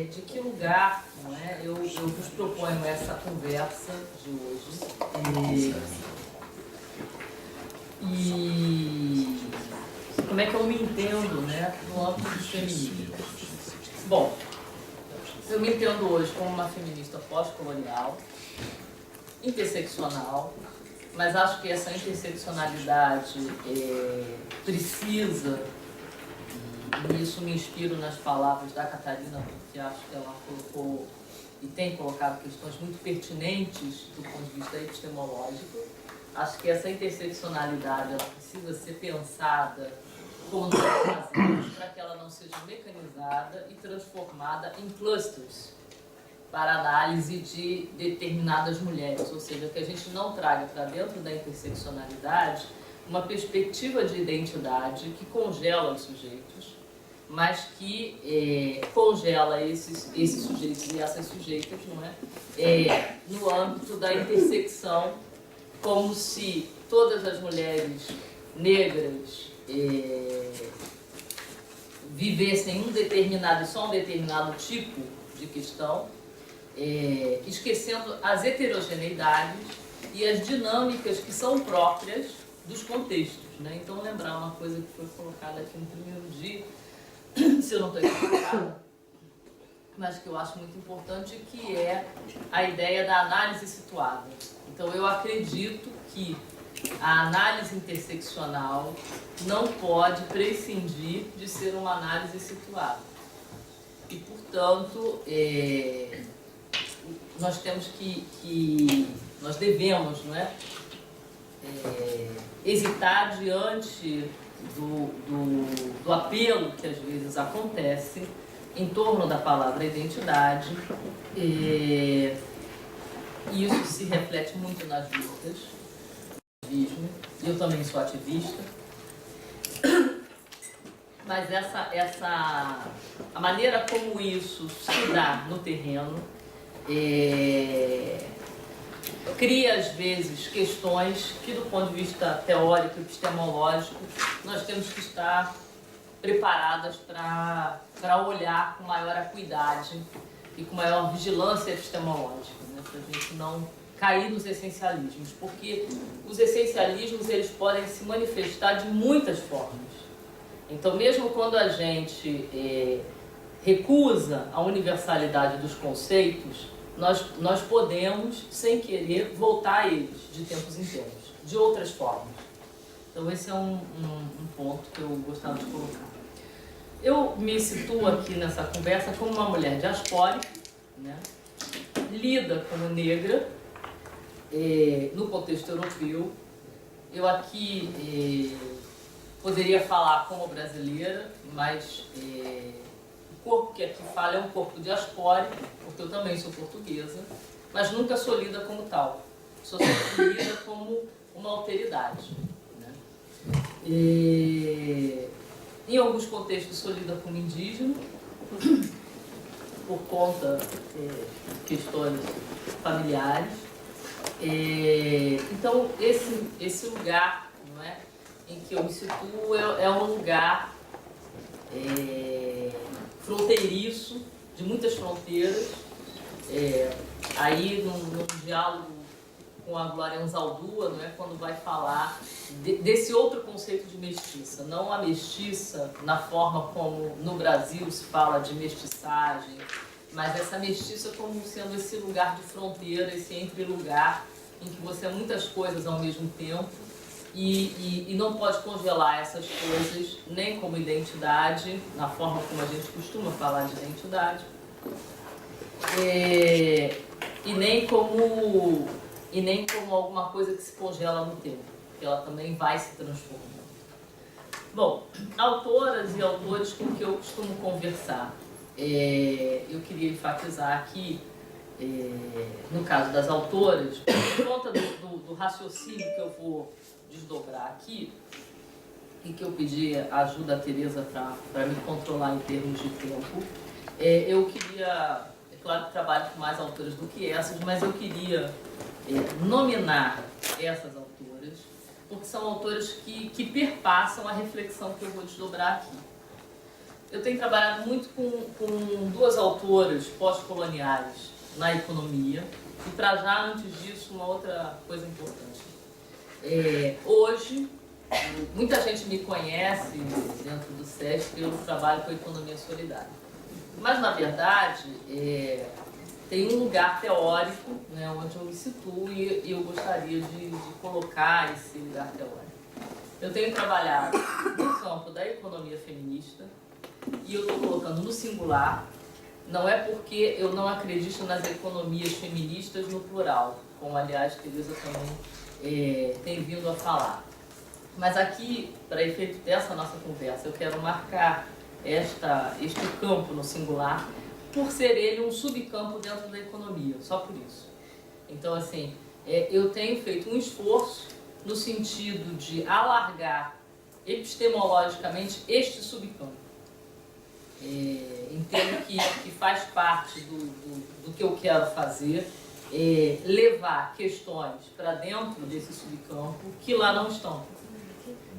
de que lugar, não é? Eu vos proponho essa conversa de hoje. E como é que eu me entendo, né, no âmbito do feminismo? Bom, eu me entendo hoje como uma feminista pós-colonial, interseccional, mas acho que essa interseccionalidade precisa, e isso me inspiro nas palavras da Catarina, porque acho que ela colocou e tem colocado questões muito pertinentes do ponto de vista epistemológico. Acho que essa interseccionalidade ela precisa ser pensada como nós fazemos para que ela não seja mecanizada e transformada em clusters para análise de determinadas mulheres, ou seja, que a gente não traga para dentro da interseccionalidade uma perspectiva de identidade que congela os sujeitos, mas que congela esses sujeitos e essas sujeitas, não é? No âmbito da intersecção, como se todas as mulheres negras vivessem só um determinado tipo de questão, esquecendo as heterogeneidades e as dinâmicas que são próprias dos contextos, né? Então, lembrar uma coisa que foi colocada aqui no primeiro dia, se eu não estou equivocada, mas que eu acho muito importante, que é a ideia da análise situada. Então, eu acredito que a análise interseccional não pode prescindir de ser uma análise situada. E, portanto, nós temos nós devemos, não é? Hesitar diante do apelo que às vezes acontece em torno da palavra identidade, e isso se reflete muito nas lutas. Eu também sou ativista, mas a maneira como isso se dá no terreno cria, às vezes, questões que, do ponto de vista teórico e epistemológico, nós temos que estar preparadas para olhar com maior acuidade e com maior vigilância epistemológica, né? Para a gente não cair nos essencialismos, porque os essencialismos eles podem se manifestar de muitas formas. Então, mesmo quando a gente recusa a universalidade dos conceitos, nós podemos, sem querer, voltar a eles de tempos em tempos, de outras formas. Então, esse é um ponto que eu gostava de colocar. Eu me situo aqui nessa conversa como uma mulher diaspórica, né? Lida como negra, no contexto europeu. Eu aqui poderia falar como brasileira, mas o corpo que aqui fala é um corpo diaspórico, porque eu também sou portuguesa, mas nunca sou lida como tal. Sou sempre lida como uma alteridade, né? Em alguns contextos sou lida como indígena, por conta de questões familiares. Então, esse lugar, não é, em que eu me situo é um lugar fronteiriço, de muitas fronteiras. Aí, num diálogo com a Glória Anzaldúa, não é, quando vai falar desse outro conceito de mestiça, não a mestiça na forma como no Brasil se fala de mestiçagem, mas essa mestiça como sendo esse lugar de fronteira, esse entre-lugar em que você é muitas coisas ao mesmo tempo e não pode congelar essas coisas nem como identidade, na forma como a gente costuma falar de identidade, e nem como alguma coisa que se congela no tempo, porque ela também vai se transformando. Bom, autoras e autores com que eu costumo conversar, eu queria enfatizar aqui, no caso das autoras, por conta do raciocínio que eu vou desdobrar aqui, e que eu pedi ajuda a Tereza para me controlar em termos de tempo, eu queria, é claro que trabalho com mais autoras do que essas, mas eu queria nominar essas autoras, porque são autoras que perpassam a reflexão que eu vou desdobrar aqui. eu tenho trabalhado muito com duas autoras pós-coloniais na economia. E para já, antes disso, uma outra coisa importante. Hoje, muita gente me conhece dentro do SESC pelo trabalho com a economia solidária. Mas, na verdade, tem um lugar teórico, né, onde eu me situo e eu gostaria de colocar esse lugar teórico. Eu tenho trabalhado no campo da economia feminista e eu estou colocando no singular. Não é porque eu não acredito nas economias feministas no plural, como, aliás, Teresa também tem vindo a falar. Mas aqui, para efeito dessa nossa conversa, eu quero marcar este campo no singular, por ser ele um subcampo dentro da economia, só por isso. Então, assim, eu tenho feito um esforço no sentido de alargar epistemologicamente este subcampo. Entendo que faz parte do que eu quero fazer, levar questões para dentro desse subcampo que lá não estão.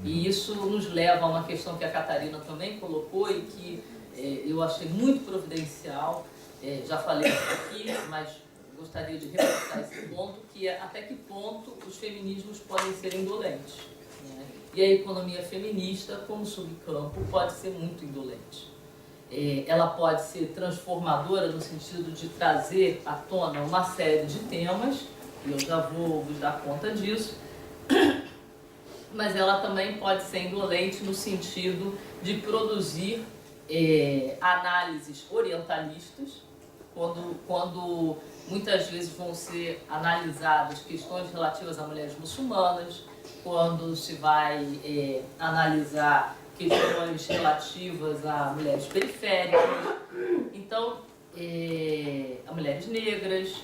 E isso nos leva a uma questão que a Catarina também colocou e que eu achei muito providencial, já falei aqui, mas gostaria de reforçar esse ponto, que é até que ponto os feminismos podem ser indolentes, né? E a economia feminista, como subcampo, pode ser muito indolente. Ela pode ser transformadora no sentido de trazer à tona uma série de temas, e eu já vou vos dar conta disso, mas ela também pode ser indolente no sentido de produzir análises orientalistas, quando muitas vezes vão ser analisadas questões relativas a mulheres muçulmanas, quando se vai analisar questões relativas a mulheres periféricas, então a mulheres negras,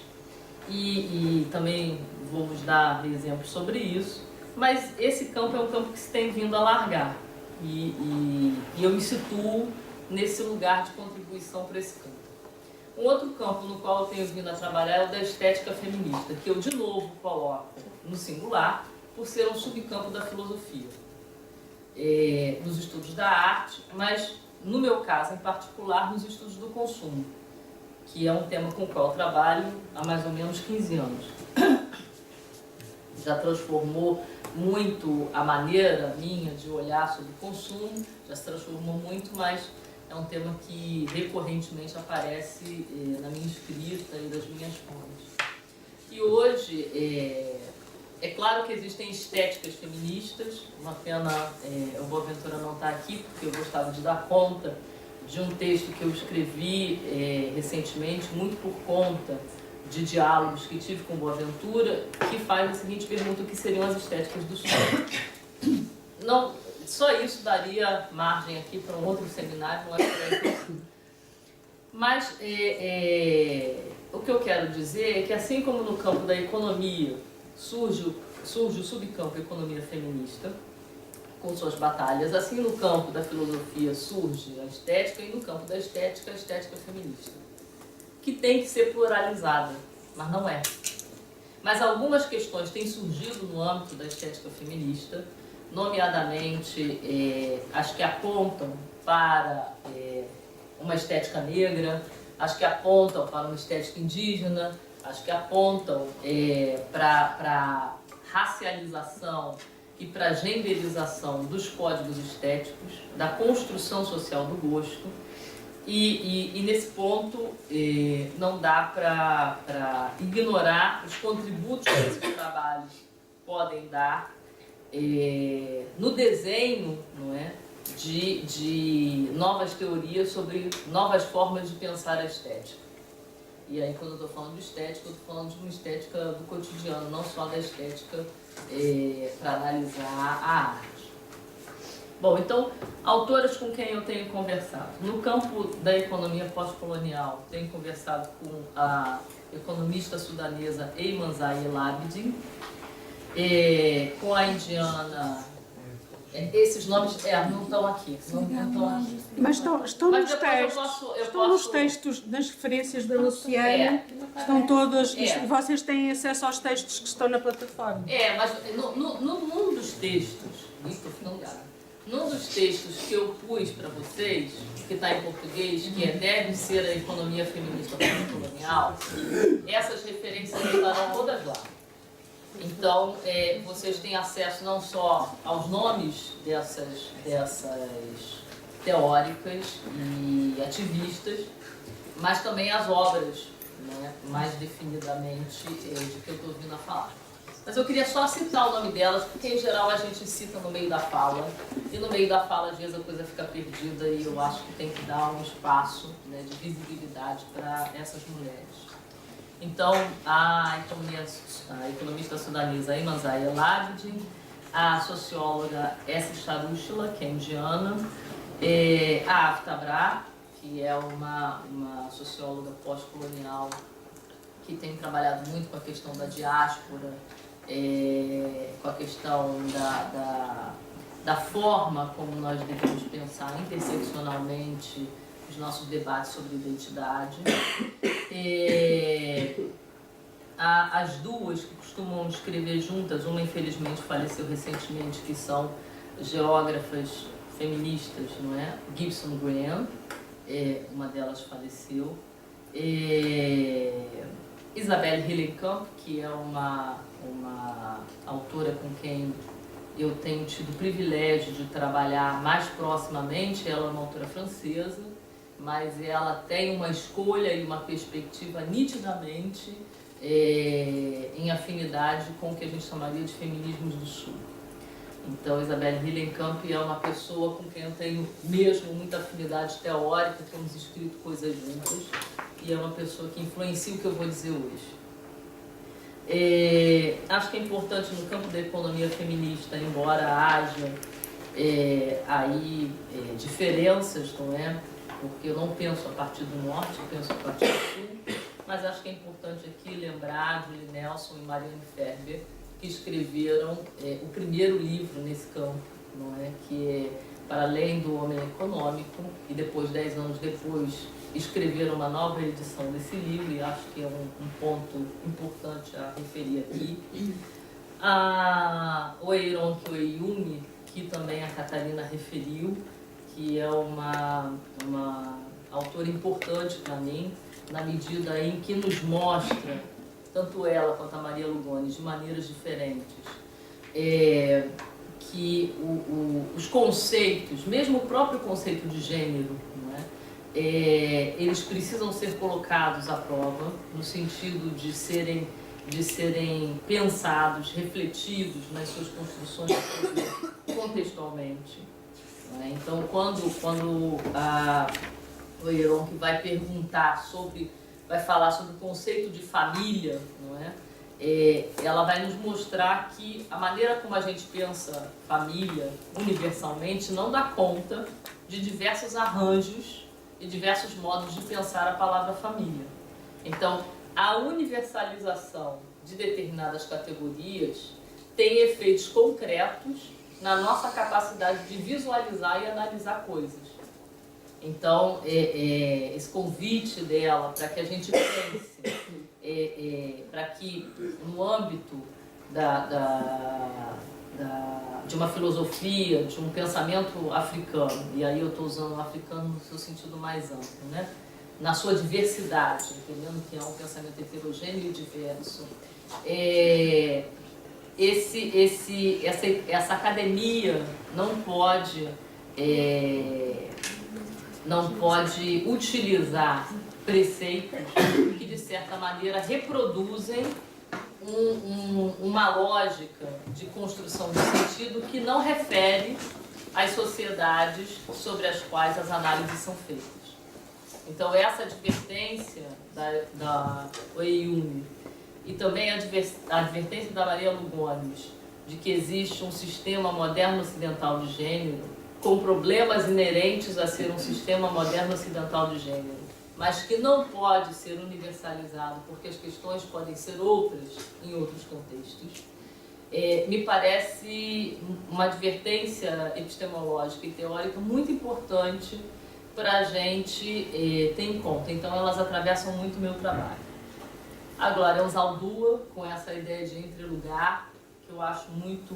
e também vamos dar exemplos sobre isso, mas esse campo é um campo que se tem vindo a alargar e eu me situo nesse lugar de contribuição para esse campo. Um outro campo no qual eu tenho vindo a trabalhar é o da estética feminista, que eu de novo coloco no singular, por ser um subcampo da filosofia. Nos estudos da arte, mas no meu caso em particular nos estudos do consumo, que é um tema com o qual eu trabalho há mais ou menos 15 anos. Já transformou muito a maneira minha de olhar sobre o consumo, já se transformou muito, mas é um tema que recorrentemente aparece na minha escrita e das minhas fontes. E hoje, é claro que existem estéticas feministas, uma pena o Boaventura não estar aqui, porque eu gostava de dar conta de um texto que eu escrevi recentemente, muito por conta de diálogos que tive com o Boaventura, que faz a seguinte pergunta: o que seriam as estéticas do sonho? Não, só isso daria margem aqui para um outro seminário, não é para isso. Mas o que eu quero dizer é que, assim como no campo da economia surge o subcampo economia feminista, com suas batalhas, assim no campo da filosofia surge a estética, e no campo da estética, a estética feminista, que tem que ser pluralizada, mas não é. Mas algumas questões têm surgido no âmbito da estética feminista, nomeadamente as que apontam para uma estética negra, as que apontam para uma estética indígena, as que apontam para racialização e para genderização dos códigos estéticos, da construção social do gosto. E nesse ponto não dá para ignorar os contributos que esses trabalhos podem dar no desenho, não é, de novas teorias sobre novas formas de pensar a estética. E aí, quando eu estou falando de estética, eu estou falando de uma estética do cotidiano, não só da estética para analisar a arte. Bom, então, autoras com quem eu tenho conversado. No campo da economia pós-colonial, tenho conversado com a economista sudanesa Ayman Zahi El Abidine, com a indiana... esses nomes não estão aqui. Não estão aqui. Mas estão nos textos. Estão nos textos, nas referências da Luciana. Estão todas. Vocês têm acesso aos textos que estão na plataforma. Mas num dos textos, isso estou ficando ligado. Num dos textos que eu pus para vocês, que está em português, que deve ser a economia feminista pós-colonial, essas referências estarão todas lá. Então, vocês têm acesso não só aos nomes dessas teóricas e ativistas, mas também às obras, né, mais definidamente de que eu estou vindo a falar. Mas eu queria só citar o nome delas, porque em geral a gente cita no meio da fala, e no meio da fala às vezes a coisa fica perdida e eu acho que tem que dar um espaço, né, de visibilidade para essas mulheres. Então, a economista sudanesa Ayman Zahir El-Abidine, a socióloga Essie Charushla, que é indiana, a Aftabra, que é uma socióloga pós-colonial que tem trabalhado muito com a questão da diáspora, com a questão da forma como nós devemos pensar interseccionalmente os nossos debates sobre identidade. As duas que costumam escrever juntas, uma infelizmente faleceu recentemente, que são geógrafas feministas, não é? Gibson Graham, uma delas faleceu. Isabelle Hillenkamp, que é uma autora com quem eu tenho tido o privilégio de trabalhar mais proximamente. Ela é uma autora francesa, mas ela tem uma escolha e uma perspectiva nitidamente em afinidade com o que a gente chamaria de feminismos do Sul. Então, Isabelle Hillenkamp é uma pessoa com quem eu tenho mesmo muita afinidade teórica, temos escrito coisas juntas, e é uma pessoa que influencia o que eu vou dizer hoje. Acho que é importante no campo da economia feminista, embora haja diferenças, não é? Porque eu não penso a partir do norte, eu penso a partir do sul, mas acho que é importante aqui lembrar Julie Nelson e Marianne Ferber, que escreveram o primeiro livro nesse campo, não é? Que é Para Além do Homem Econômico, e depois, 10 anos depois, escreveram uma nova edição desse livro, e acho que é um ponto importante a referir aqui. A Oeironke Oyeyumi, que também a Catarina referiu, que é uma autora importante para mim, na medida em que nos mostra, tanto ela quanto a Maria Lugones, de maneiras diferentes, que os conceitos, mesmo o próprio conceito de gênero, não é? Eles precisam ser colocados à prova, no sentido de serem pensados, refletidos nas suas construções contextualmente. Não é? Então, quando a Oeironke vai falar sobre o conceito de família, não é? Ela vai nos mostrar que a maneira como a gente pensa família universalmente não dá conta de diversos arranjos e diversos modos de pensar a palavra família. Então, a universalização de determinadas categorias tem efeitos concretos na nossa capacidade de visualizar e analisar coisas. Então, esse convite dela para que a gente pense, para que no âmbito de uma filosofia, de um pensamento africano, e aí eu estou usando o africano no seu sentido mais amplo, né? Na sua diversidade, entendendo que é um pensamento heterogêneo e diverso, essa academia não pode utilizar preceitos que, de certa maneira, reproduzem uma lógica de construção de sentido que não refere às sociedades sobre as quais as análises são feitas. Então, essa advertência da Oyeyumi e também a advertência da Maria Lugones de que existe um sistema moderno ocidental de gênero com problemas inerentes a ser um sistema moderno ocidental de gênero, mas que não pode ser universalizado porque as questões podem ser outras em outros contextos, me parece uma advertência epistemológica e teórica muito importante para a gente ter em conta. Então, elas atravessam muito o meu trabalho. A Glória Anzaldúa, com essa ideia de entrelugar, que eu acho muito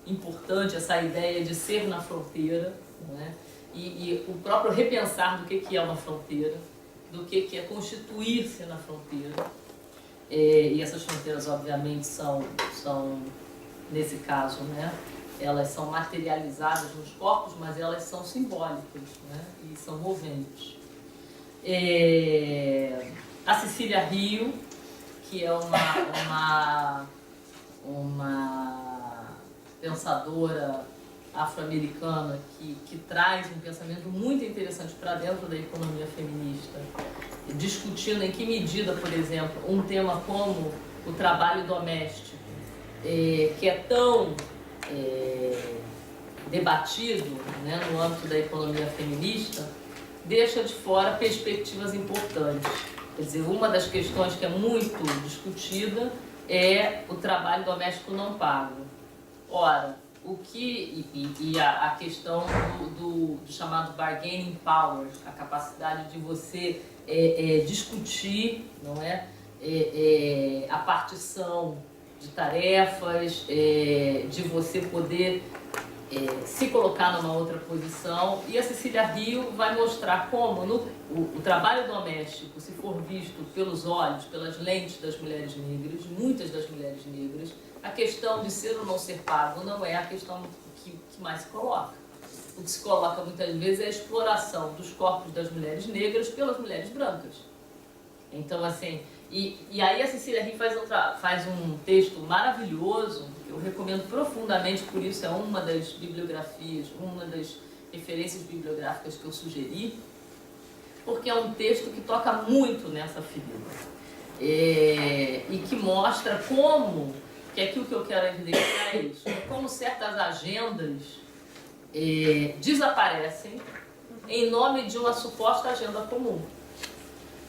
importante essa ideia de ser na fronteira, né? E o próprio repensar do que é uma fronteira, do que é constituir-se na fronteira. E essas fronteiras, obviamente, são nesse caso, né, elas são materializadas nos corpos, mas elas são simbólicas, né, e são moventes. A Cecília Rio, que é uma pensadora afro-americana que traz um pensamento muito interessante para dentro da economia feminista, discutindo em que medida, por exemplo, um tema como o trabalho doméstico, que é tão debatido, né, no âmbito da economia feminista, deixa de fora perspectivas importantes. Quer dizer, uma das questões que é muito discutida é o trabalho doméstico não pago. Ora, a questão do chamado bargaining power, a capacidade de você discutir, não é, a partição de tarefas, de você poder se colocar numa outra posição. E a Cecília Rio vai mostrar como o trabalho doméstico, se for visto pelos olhos, pelas lentes das mulheres negras, muitas das mulheres negras, a questão de ser ou não ser pago não é a questão que mais se coloca. O que se coloca muitas vezes é a exploração dos corpos das mulheres negras pelas mulheres brancas. Então, assim, e aí a Cecília Rio faz um texto maravilhoso, que eu recomendo profundamente, por isso é uma das bibliografias, uma das referências bibliográficas que eu sugeri, porque é um texto que toca muito nessa figura. E que mostra como, que é aquilo que eu quero evidenciar é isso, como certas agendas desaparecem em nome de uma suposta agenda comum.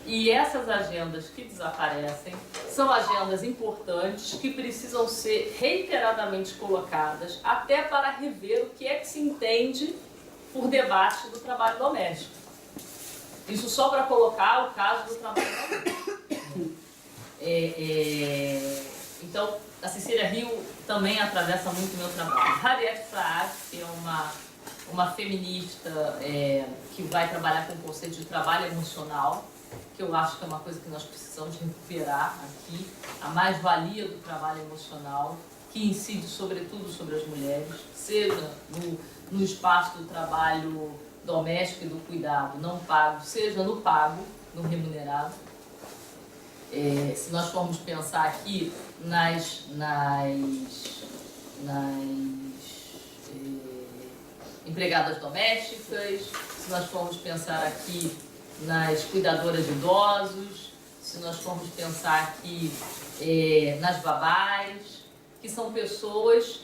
E essas agendas que desaparecem são agendas importantes que precisam ser reiteradamente colocadas até para rever o que é que se entende por debate do trabalho doméstico. Isso só para colocar o caso do trabalho doméstico. Então, a Cecília Rio também atravessa muito o meu trabalho. Harriet Fraad, que é uma feminista que vai trabalhar com o conceito de trabalho emocional, que eu acho que é uma coisa que nós precisamos recuperar aqui, a mais-valia do trabalho emocional, que incide sobretudo sobre as mulheres, seja no espaço do trabalho doméstico e do cuidado não pago, seja no pago, no remunerado. Se nós formos pensar aqui nas empregadas domésticas, se nós formos pensar aqui nas cuidadoras de idosos, se nós formos pensar aqui nas babás, que são pessoas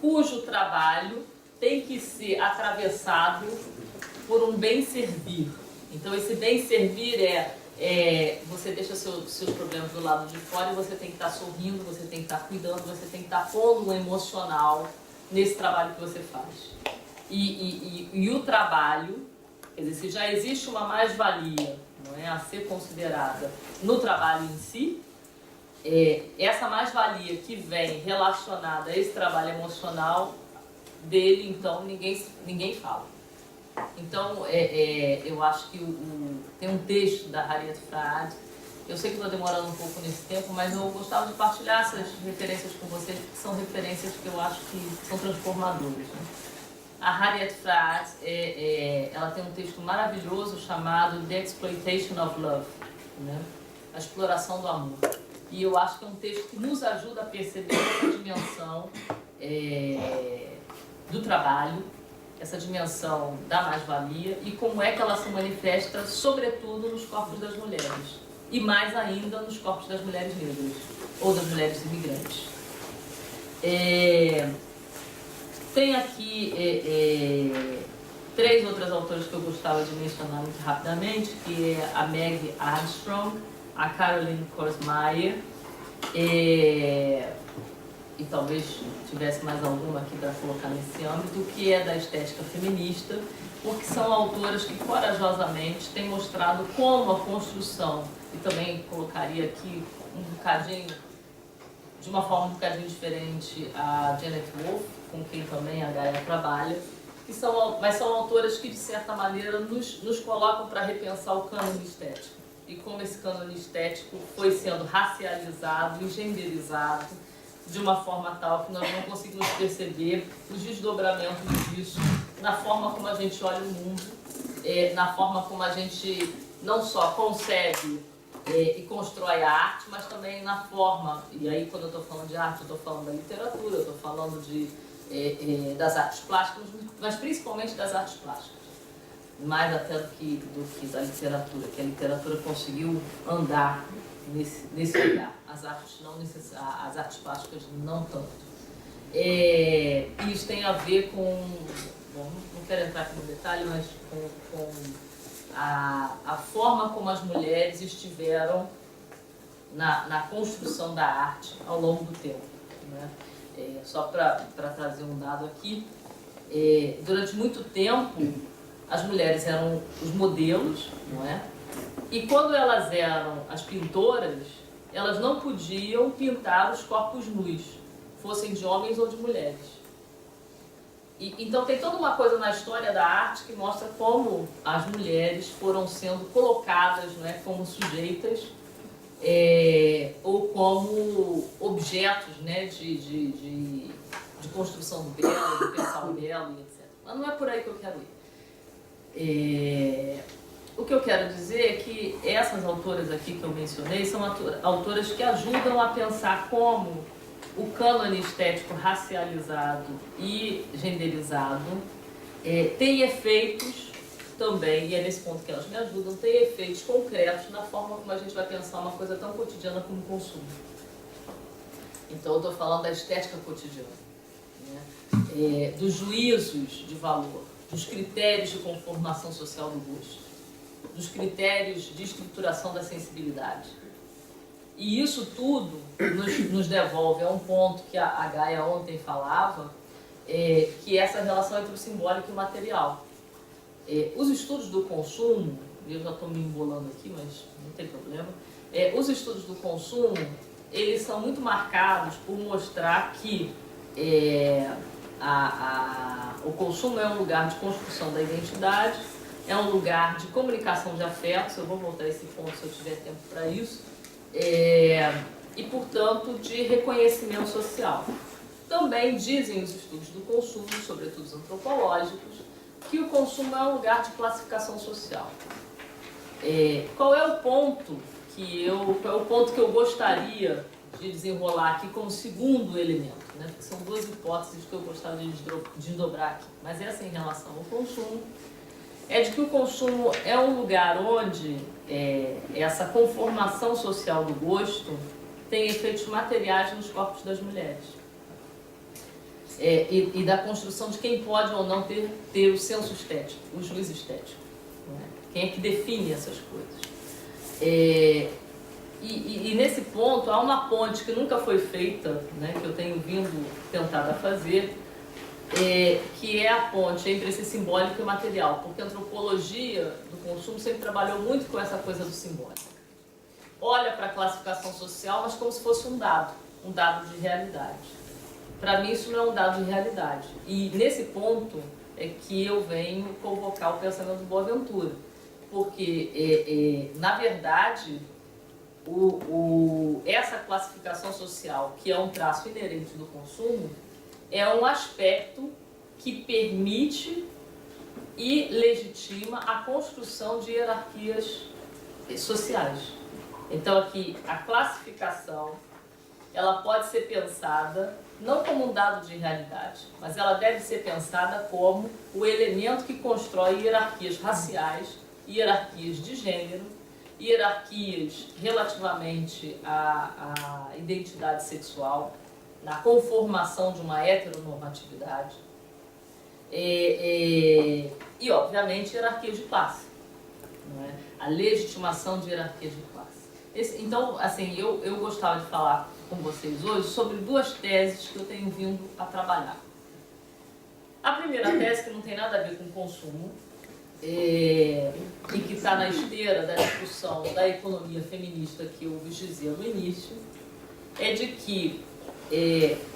cujo trabalho tem que ser atravessado por um bem-servir. Então, esse bem-servir você deixa seus problemas do lado de fora e você tem que estar sorrindo, você tem que estar cuidando, você tem que estar pondo um emocional nesse trabalho que você faz. E o trabalho, quer dizer, se já existe uma mais-valia, não é, a ser considerada no trabalho em si, essa mais-valia que vem relacionada a esse trabalho emocional dele, então, ninguém fala. Então, eu acho que tem um texto da Harriet Fraad, eu sei que estou demorando um pouco nesse tempo, mas eu gostava de partilhar essas referências com vocês, porque são referências que eu acho que são transformadoras, né? A Harriet Fraad, ela tem um texto maravilhoso chamado The Exploitation of Love, né? A exploração do amor. E eu acho que é um texto que nos ajuda a perceber essa dimensão do trabalho, essa dimensão da mais-valia e como é que ela se manifesta, sobretudo, nos corpos das mulheres. E mais ainda nos corpos das mulheres negras ou das mulheres imigrantes. Tem aqui 3 outras autoras que eu gostava de mencionar muito rapidamente, que é a Meg Armstrong, a Caroline Korsmeier, e talvez tivesse mais alguma aqui para colocar nesse âmbito, que é da estética feminista, porque são autoras que corajosamente têm mostrado como a construção, e também colocaria aqui um bocadinho, de uma forma um bocadinho diferente, a Janet Wolff, com quem também a Gaia trabalha, mas são autoras que, de certa maneira, nos colocam para repensar o cânone estético. E como esse cânone estético foi sendo racializado e genderizado de uma forma tal que nós não conseguimos perceber os desdobramentos disso na forma como a gente olha o mundo, na forma como a gente não só concebe e constrói a arte, mas também na forma, e aí quando eu estou falando de arte, eu estou falando da literatura, eu estou falando das artes plásticas, mas principalmente das artes plásticas, mais até do que da literatura, que a literatura conseguiu andar nesse lugar, as artes plásticas não tanto. Isso tem a ver com, bom, não quero entrar aqui no detalhe, mas com a forma como as mulheres estiveram na construção da arte ao longo do tempo, né? Só para trazer um dado aqui, durante muito tempo as mulheres eram os modelos, não é? E quando elas eram as pintoras, elas não podiam pintar os corpos nus, fossem de homens ou de mulheres. Então tem toda uma coisa na história da arte que mostra como as mulheres foram sendo colocadas, não é, como sujeitas ou como objetos, né, de construção do belo, de pensar o belo, etc. Mas não é por aí que eu quero ir. O que eu quero dizer é que essas autoras aqui que eu mencionei são autoras que ajudam a pensar como o cânone estético racializado e genderizado tem efeitos também, e é nesse ponto que elas me ajudam, tem efeitos concretos na forma como a gente vai pensar uma coisa tão cotidiana como o consumo. Então eu estou falando da estética cotidiana, né? Dos juízos de valor, dos critérios de conformação social do gosto, dos critérios de estruturação da sensibilidade. E isso tudo nos devolve a um ponto que a Gaia ontem falava, que é essa relação entre o simbólico e o material. Os estudos do consumo, eu já estou me embolando aqui, mas não tem problema, os estudos do consumo, eles são muito marcados por mostrar que o consumo é um lugar de construção da identidade, é um lugar de comunicação de afetos, eu vou voltar a esse ponto se eu tiver tempo para isso, e, portanto, de reconhecimento social. Também dizem os estudos do consumo, sobretudo os antropológicos, que o consumo é um lugar de classificação social. Qual é o ponto que eu gostaria de desenrolar aqui como segundo elemento, né? Porque são duas hipóteses que eu gostaria de desdobrar aqui, mas essa em relação ao consumo, é de que o consumo é um lugar onde essa conformação social do gosto tem efeitos materiais nos corpos das mulheres. E da construção de quem pode ou não ter o senso estético, o juízo estético, né? Quem é que define essas coisas. E nesse ponto há uma ponte que nunca foi feita, né, que eu tenho vindo tentada a fazer, que é a ponte entre esse simbólico e o material, porque a antropologia do consumo sempre trabalhou muito com essa coisa do simbólico. Olha para a classificação social, mas como se fosse um dado de realidade. Para mim isso não é um dado de realidade. E nesse ponto é que eu venho convocar o pensamento do Boaventura, porque, na verdade, essa classificação social, que é um traço inerente do consumo, é um aspecto que permite e legitima a construção de hierarquias sociais. Então aqui, a classificação, ela pode ser pensada não como um dado de realidade, mas ela deve ser pensada como o elemento que constrói hierarquias raciais, hierarquias de gênero, hierarquias relativamente à identidade sexual, na conformação de uma heteronormatividade e obviamente, hierarquia de classe, não é? A legitimação de hierarquia de classe. Então, assim, eu gostava de falar com vocês hoje sobre duas teses que eu tenho vindo a trabalhar. A primeira tese, que não tem nada a ver com consumo, e que está na esteira da discussão da economia feminista que eu vos dizia no início, é de que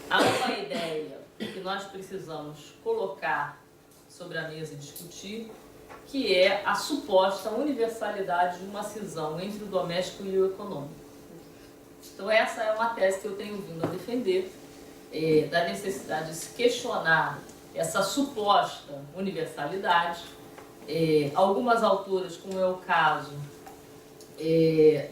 há uma ideia que nós precisamos colocar sobre a mesa e discutir, que é a suposta universalidade de uma cisão entre o doméstico e o econômico. Então essa é uma tese que eu tenho vindo a defender, da necessidade de se questionar essa suposta universalidade. Algumas autoras, como é o caso ai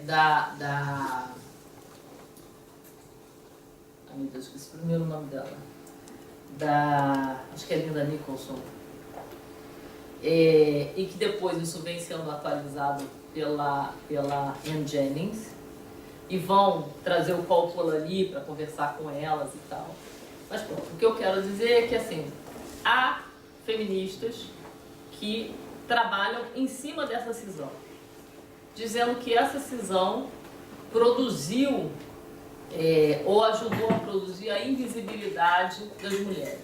meu Deus, esqueci o primeiro nome dela, acho que é Linda Nicholson, e que depois isso vem sendo atualizado pela Anne Jennings, e vão trazer o Paul Polanyi para conversar com elas e tal. Mas pronto, o que eu quero dizer é que assim, há feministas que trabalham em cima dessa cisão, dizendo que essa cisão produziu ou ajudou a produzir a invisibilidade das mulheres.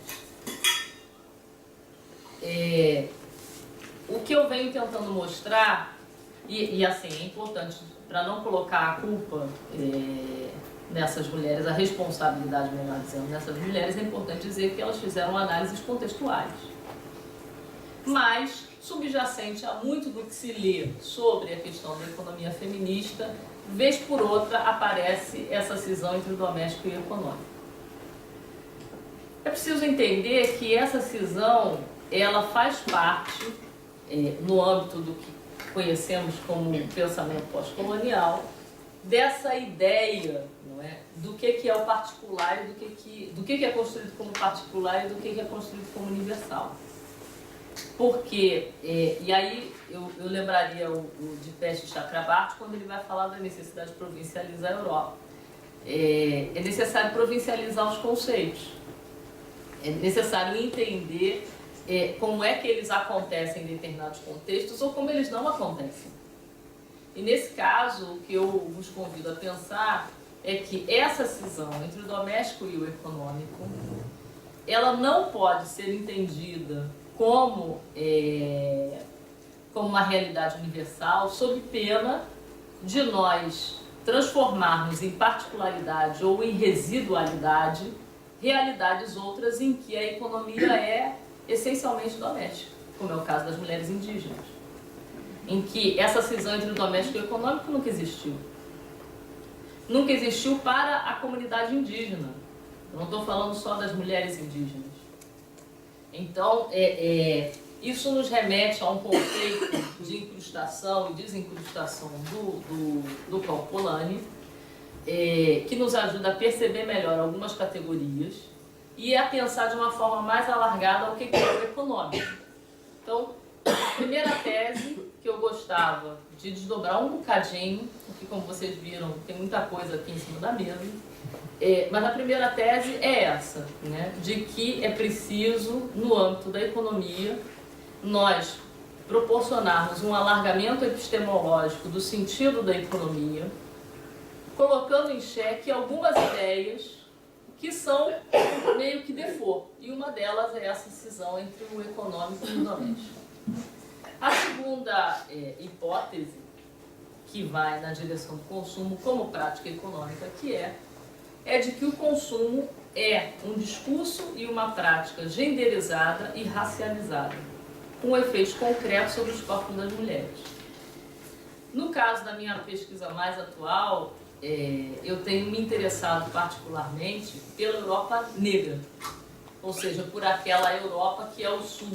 O que eu venho tentando mostrar, e assim, é importante, para não colocar a culpa nessas mulheres, a responsabilidade, melhor dizendo, nessas mulheres, é importante dizer que elas fizeram análises contextuais. Mas, subjacente a muito do que se lê sobre a questão da economia feminista, vez por outra aparece essa cisão entre o doméstico e o econômico. É preciso entender que essa cisão, ela faz parte, no âmbito do que conhecemos como pensamento pós-colonial, dessa ideia, não é, do que é o particular e do que é construído como particular e do que é construído como universal. Porque, e aí eu lembraria o Dipesh Chakrabarty quando ele vai falar da necessidade de provincializar a Europa. É necessário provincializar os conceitos, é necessário entender como é que eles acontecem em determinados contextos ou como eles não acontecem. E nesse caso, o que eu vos convido a pensar é que essa cisão entre o doméstico e o econômico, ela não pode ser entendida como uma realidade universal, sob pena de nós transformarmos em particularidade ou em residualidade realidades outras em que a economia é essencialmente doméstica, como é o caso das mulheres indígenas, em que essa cisão entre o doméstico e o econômico nunca existiu. Nunca existiu para a comunidade indígena. Eu não estou falando só das mulheres indígenas. Então, isso nos remete a um conceito de incrustação e desincrustação do Paul Polanyi, que nos ajuda a perceber melhor algumas categorias e a pensar de uma forma mais alargada o que é o econômico. Então, a primeira tese que eu gostava de desdobrar um bocadinho, porque como vocês viram, tem muita coisa aqui em cima da mesa, mas a primeira tese é essa, né, de que é preciso, no âmbito da economia, nós proporcionarmos um alargamento epistemológico do sentido da economia, colocando em xeque algumas ideias que são meio que default, e uma delas é essa cisão entre o econômico e o doméstico. A segunda hipótese, que vai na direção do consumo como prática econômica, que é de que o consumo é um discurso e uma prática genderizada e racializada, com efeitos concretos sobre os corpos das mulheres. No caso da minha pesquisa mais atual, eu tenho me interessado particularmente pela Europa negra, ou seja, por aquela Europa que é o Sul,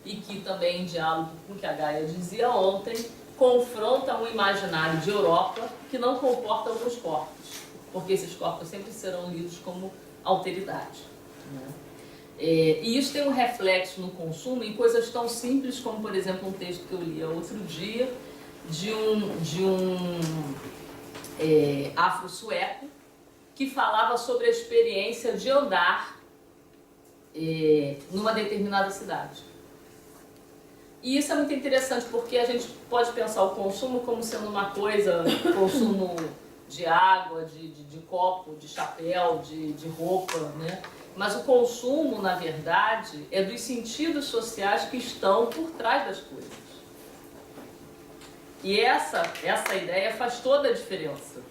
e que também, em diálogo com o que a Gaia dizia ontem, confronta um imaginário de Europa que não comporta alguns corpos, porque esses corpos sempre serão lidos como alteridade, né? E isso tem um reflexo no consumo em coisas tão simples como, por exemplo, um texto que eu li outro dia de um afro-sueco que falava sobre a experiência de andar numa determinada cidade. E isso é muito interessante porque a gente pode pensar o consumo como sendo uma coisa, consumo de água, de copo, de chapéu, de roupa, né? Mas o consumo, na verdade, é dos sentidos sociais que estão por trás das coisas. E essa ideia faz toda a diferença.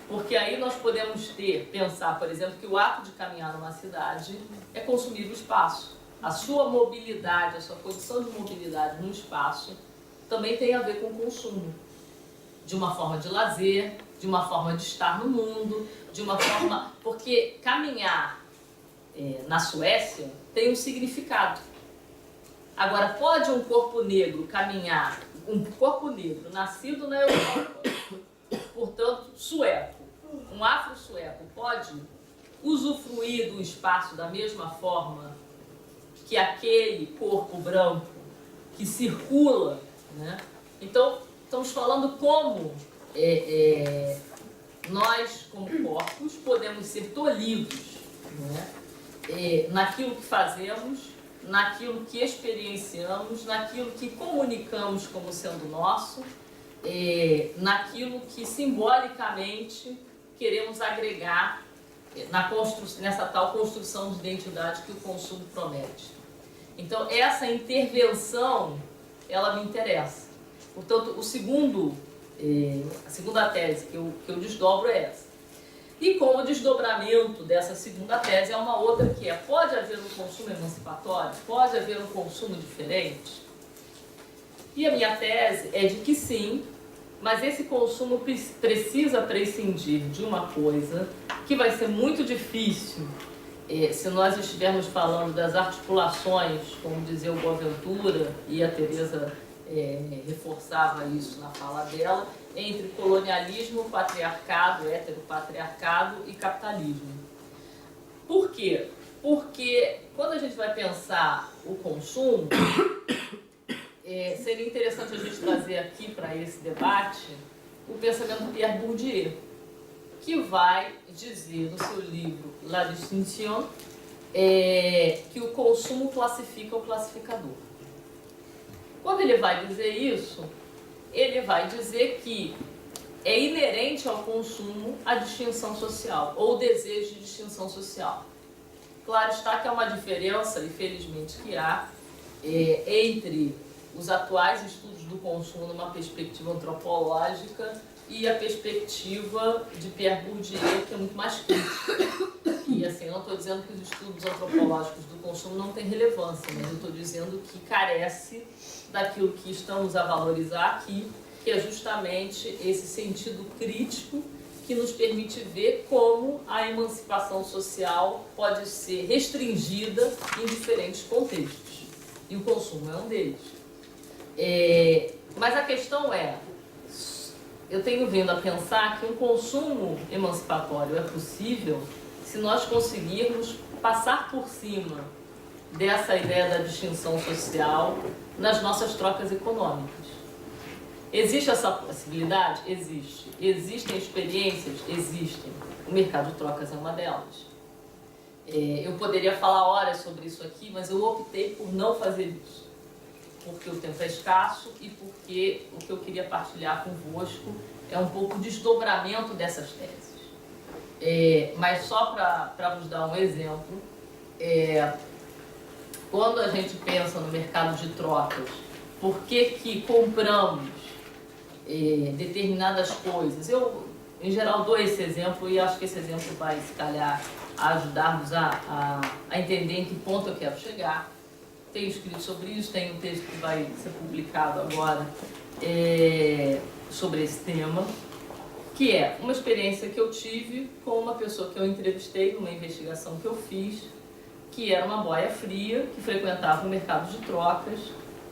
Porque aí nós podemos pensar, por exemplo, que o ato de caminhar numa cidade é consumir o espaço. A sua mobilidade, a sua condição de mobilidade no espaço também tem a ver com o consumo. De uma forma de lazer, de uma forma de estar no mundo, de uma forma... Porque caminhar na Suécia tem um significado. Agora, pode um corpo negro caminhar, um corpo negro nascido na Europa, portanto, sueco, um afro-sueco, pode usufruir do espaço da mesma forma que aquele corpo branco que circula, né? Então, estamos falando como nós, como corpos, podemos ser tolhidos, né? Naquilo que fazemos, naquilo que experienciamos, naquilo que comunicamos como sendo nosso, naquilo que simbolicamente queremos agregar nessa tal construção de identidade que o consumo promete. Então, essa intervenção, ela me interessa. Portanto, a segunda tese que eu desdobro é essa. E como desdobramento dessa segunda tese é uma outra que pode haver um consumo emancipatório? Pode haver um consumo diferente? E a minha tese é de que sim, mas esse consumo precisa prescindir de uma coisa que vai ser muito difícil se nós estivermos falando das articulações, como dizia o Boaventura, e a Teresa reforçava isso na fala dela, entre colonialismo, patriarcado, heteropatriarcado e capitalismo. Por quê? Porque quando a gente vai pensar o consumo, seria interessante a gente trazer aqui para esse debate o pensamento de Pierre Bourdieu, que vai dizer no seu livro La Distinction que o consumo classifica o classificador. Quando ele vai dizer isso, ele vai dizer que é inerente ao consumo a distinção social, ou o desejo de distinção social. Claro está que há uma diferença, infelizmente, que há entre os atuais estudos do consumo numa perspectiva antropológica e a perspectiva de Pierre Bourdieu, que é muito mais crítica. E assim, eu não estou dizendo que os estudos antropológicos do consumo não têm relevância, mas eu estou dizendo que carece daquilo que estamos a valorizar aqui, que é justamente esse sentido crítico que nos permite ver como a emancipação social pode ser restringida em diferentes contextos. E o consumo é um deles. Mas a questão eu tenho vindo a pensar que um consumo emancipatório é possível se nós conseguirmos passar por cima dessa ideia da distinção social nas nossas trocas econômicas. Existe essa possibilidade? Existe. Existem experiências? Existem. O mercado de trocas é uma delas. Eu poderia falar horas sobre isso aqui, mas eu optei por não fazer isso. Porque o tempo é escasso e porque o que eu queria partilhar convosco é um pouco o desdobramento dessas teses. Mas só para vos dar um exemplo, quando a gente pensa no mercado de trocas, por que compramos determinadas coisas? Eu, em geral, dou esse exemplo e acho que esse exemplo vai, se calhar, ajudar-nos a entender em que ponto eu quero chegar. Tenho escrito sobre isso, tem um texto que vai ser publicado agora sobre esse tema, que é uma experiência que eu tive com uma pessoa que eu entrevistei numa investigação que eu fiz, que era uma boia fria, que frequentava o mercado de trocas,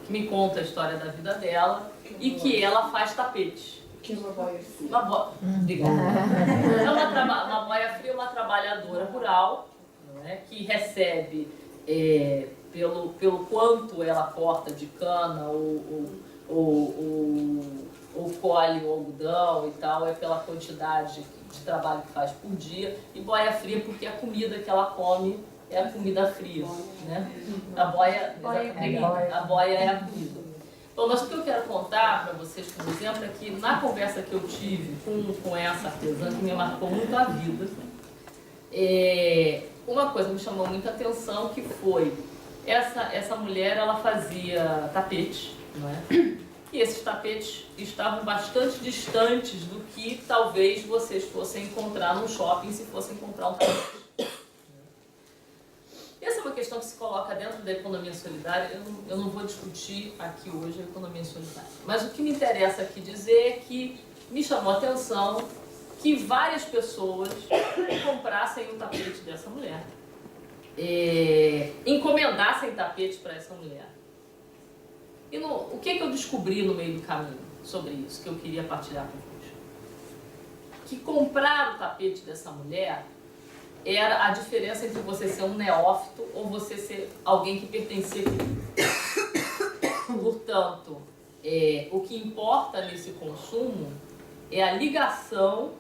que me conta a história da vida dela e que ela faz tapetes. Que é uma boia fria? Obrigada. Uma boia fria é uma trabalhadora rural, não é? Que recebe pelo quanto ela corta de cana ou colhe o algodão e tal, é pela quantidade de trabalho que faz por dia. E boia fria porque a comida que ela come é a comida fria, né? A boia é a comida. Bom, mas o que eu quero contar para vocês, por exemplo, é que na conversa que eu tive com essa artesã, que me marcou muito a vida, uma coisa me chamou muita atenção, que foi essa mulher, ela fazia tapete, não é? E esses tapetes estavam bastante distantes do que talvez vocês fossem encontrar num shopping se fossem comprar um tapete. Essa é uma questão que se coloca dentro da economia solidária. Eu não vou discutir aqui hoje a economia solidária. Mas o que me interessa aqui dizer é que me chamou a atenção que várias pessoas comprassem um tapete dessa mulher, encomendassem tapetes para essa mulher. E o que eu descobri no meio do caminho sobre isso, que eu queria partilhar convosco? Que comprar o tapete dessa mulher era a diferença entre você ser um neófito ou você ser alguém que pertencia a grupo. Portanto, o que importa nesse consumo é a ligação,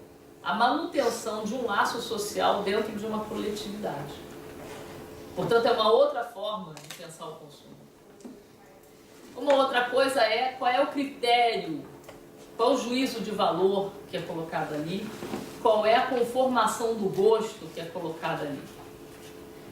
a manutenção de um laço social dentro de uma coletividade. Portanto, é uma outra forma de pensar o consumo. Uma outra coisa é qual é o critério, qual o juízo de valor que é colocado ali, qual é a conformação do gosto que é colocada ali.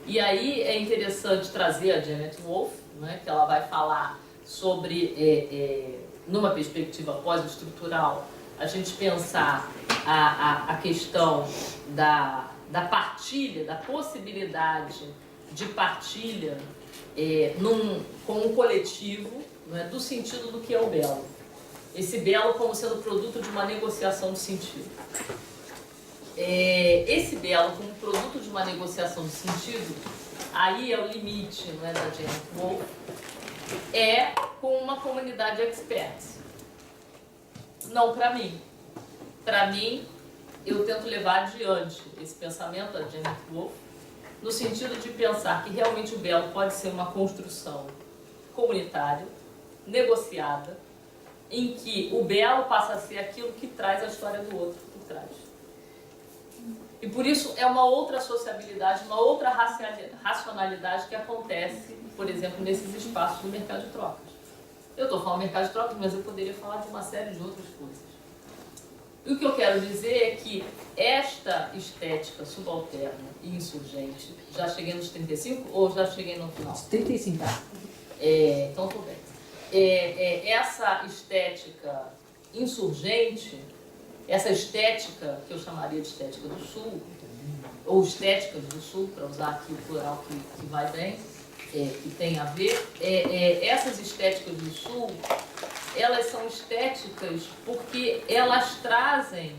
E aí é interessante trazer a Janet Wolff, né, que ela vai falar sobre, numa perspectiva pós-estrutural, a gente pensar a questão da partilha, da possibilidade de partilha com um coletivo, né, do sentido do que é o belo. Esse belo como sendo produto de uma negociação de sentido. Esse belo como produto de uma negociação de sentido, aí é o limite, né, da Janet Wolff, com uma comunidade expert. Não para mim. Para mim, eu tento levar adiante esse pensamento da Janet Wolff, no sentido de pensar que realmente o belo pode ser uma construção comunitária, negociada, em que o belo passa a ser aquilo que traz a história do outro por trás. E por isso é uma outra sociabilidade, uma outra racionalidade que acontece, por exemplo, nesses espaços do mercado de trocas. Eu estou falando mercado de trocas, mas eu poderia falar de uma série de outras coisas. E o que eu quero dizer é que esta estética subalterna e insurgente, já cheguei nos 35 ou já cheguei no final? 35. Então estou bem. Essa estética insurgente, essa estética que eu chamaria de estética do Sul, ou estéticas do Sul, para usar aqui o plural que vai bem, que tem a ver, essas estéticas do Sul, elas são estéticas porque elas trazem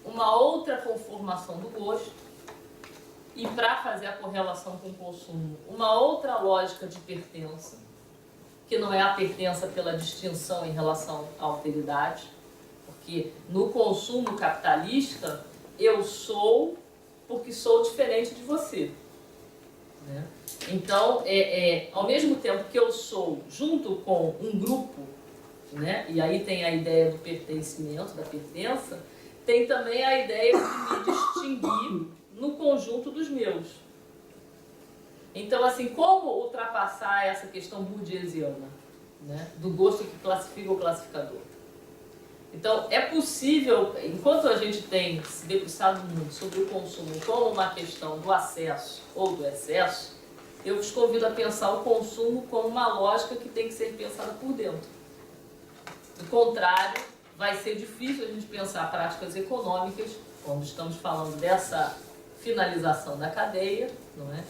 uma outra conformação do gosto e, para fazer a correlação com o consumo, uma outra lógica de pertença, que não é a pertença pela distinção em relação à alteridade, porque no consumo capitalista eu sou porque sou diferente de você, né? Então, ao mesmo tempo que eu sou junto com um grupo, né? E aí tem a ideia do pertencimento, da pertença, tem também a ideia de me distinguir no conjunto dos meus. Então, assim, como ultrapassar essa questão burguesiana, né, do gosto que classifica o classificador? Então, é possível, enquanto a gente tem se debruçado muito sobre o consumo como uma questão do acesso ou do excesso, eu vos convido a pensar o consumo como uma lógica que tem que ser pensada por dentro. Do contrário, vai ser difícil a gente pensar práticas econômicas, quando estamos falando dessa finalização da cadeia, não é?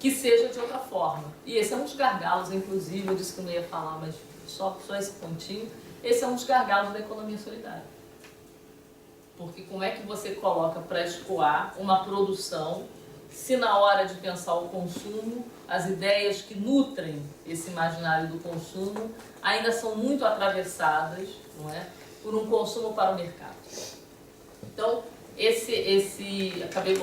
Que seja de outra forma. E esse é um dos gargalos, inclusive, eu disse que não ia falar, mas só esse pontinho, esse é um dos gargalos da economia solidária. Porque como é que você coloca para escoar uma produção se na hora de pensar o consumo, as ideias que nutrem esse imaginário do consumo ainda são muito atravessadas, não é, por um consumo para o mercado. Então, acabei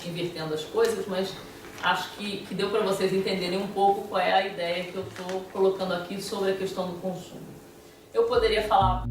invertendo as coisas, mas acho que deu para vocês entenderem um pouco qual é a ideia que eu estou colocando aqui sobre a questão do consumo. Eu poderia falar